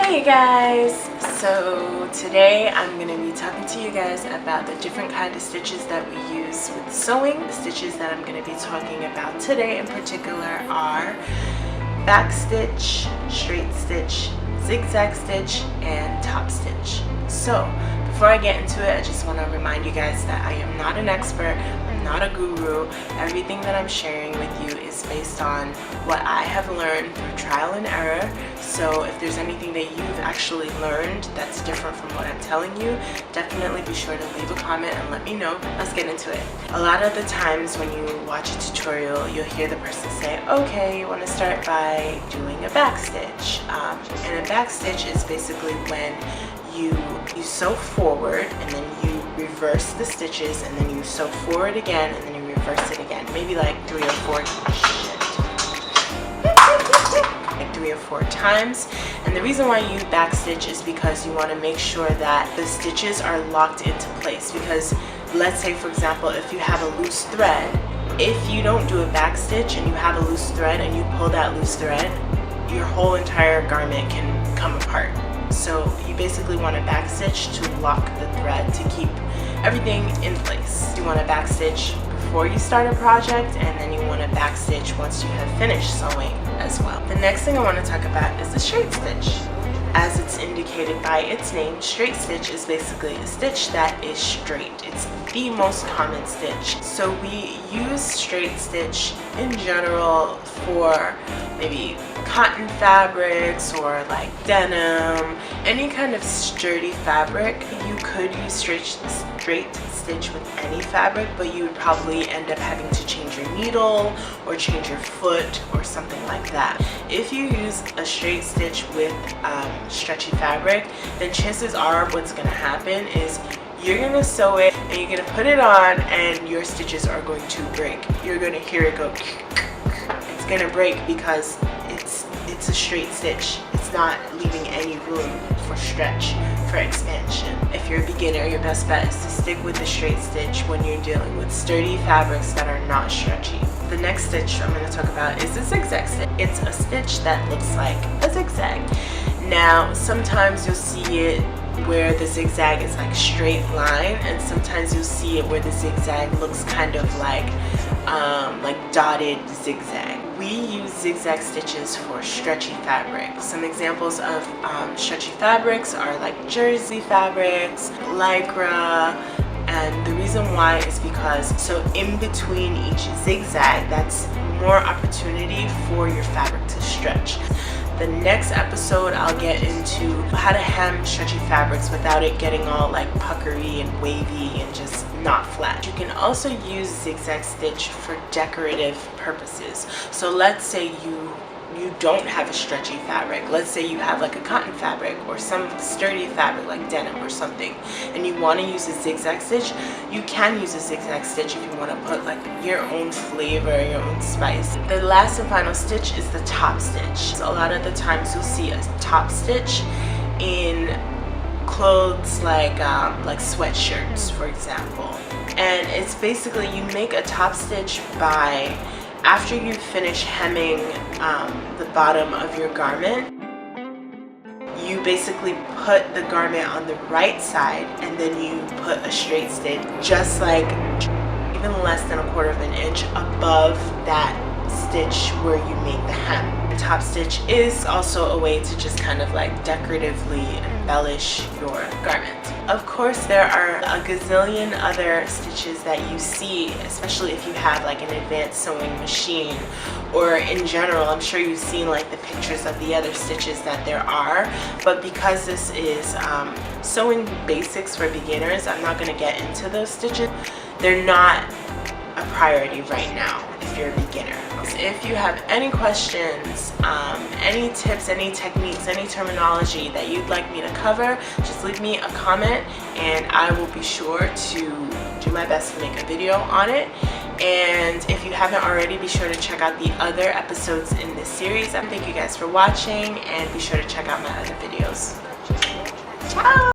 Hey guys! So today I'm going to be talking to you guys about the different kind of stitches that we use with sewing. The stitches that I'm going to be talking about today in particular are back stitch, straight stitch, zigzag stitch, and top stitch. So before I get into it, I just want to remind you guys that I am not an expert, I'm not a guru. Everything that I'm sharing with you is based on what I have learned through trial and error. So if there's anything that you've actually learned that's different from what I'm telling you, definitely be sure to leave a comment and let me know. Let's get into it. A lot of the times when you watch a tutorial, you'll hear the person say, okay, you want to start by doing a back stitch. And a back stitch is basically when you sew forward and then you reverse the stitches and then you sew forward again and then you reverse it again. Maybe like 3 or 4 times. And the reason why you back stitch is because you want to make sure that the stitches are locked into place. Because let's say, for example, if you have a loose thread, if you don't do a back stitch and you have a loose thread and you pull that loose thread, your whole entire garment can come apart. So you basically want to back stitch to lock the thread to keep everything in place. You want to back stitch before you start a project, and then you want to back stitch once you have finished sewing as well. The next thing I want to talk about is the straight stitch. As it's indicated by its name, straight stitch is basically a stitch that is straight. It's the most common stitch. So we use straight stitch in general for maybe cotton fabrics or like denim, any kind of sturdy fabric. You could use straight stitch with any fabric, but you would probably end up having to change your needle or change your foot or something like that. If you use a straight stitch with stretchy fabric, then chances are what's going to happen is you're going to sew it and you're going to put it on and your stitches are going to break. You're going to hear it go. It's going to break because it's a straight stitch. It's not leaving any room for stretch, for expansion. If you're a beginner, your best bet is to stick with the straight stitch when you're dealing with sturdy fabrics that are not stretchy. The next stitch I'm going to talk about is the zigzag stitch. It's a stitch that looks like a zigzag. Now, sometimes you'll see it where the zigzag is like straight line, and sometimes you'll see it where the zigzag looks kind of like dotted zigzag. We use zigzag stitches for stretchy fabric. Some examples of stretchy fabrics are like jersey fabrics, lycra, and the reason why is because so in between each zigzag, that's more opportunity for your fabric to stretch. The next episode I'll get into how to hem stretchy fabrics without it getting all like puckery and wavy and just not flat. You can also use zigzag stitch for decorative purposes. So let's say you don't have a stretchy fabric. Let's say you have like a cotton fabric or some sturdy fabric like denim or something, and you want to use a zigzag stitch. You can use a zigzag stitch if you want to put like your own flavor, your own spice. The last and final stitch is the top stitch. So a lot of the times you'll see a top stitch in clothes like sweatshirts, for example. And it's basically you make a top stitch by after you finish hemming the bottom of your garment, you basically put the garment on the right side and then you put a straight stitch just like even less than 1/4 of an inch above that stitch where you made the hem. The top stitch is also a way to just kind of like decoratively embellish your garment. Of course, there are a gazillion other stitches that you see, especially if you have like an advanced sewing machine, or in general, I'm sure you've seen like the pictures of the other stitches that there are, but because this is sewing basics for beginners, I'm not going to get into those stitches. They're not a priority right now if you're a beginner. If you have any questions, any tips, any techniques, any terminology that you'd like me to cover, just leave me a comment and I will be sure to do my best to make a video on it. And if you haven't already, be sure to check out the other episodes in this series. Thank you guys for watching, and be sure to check out my other videos. Ciao!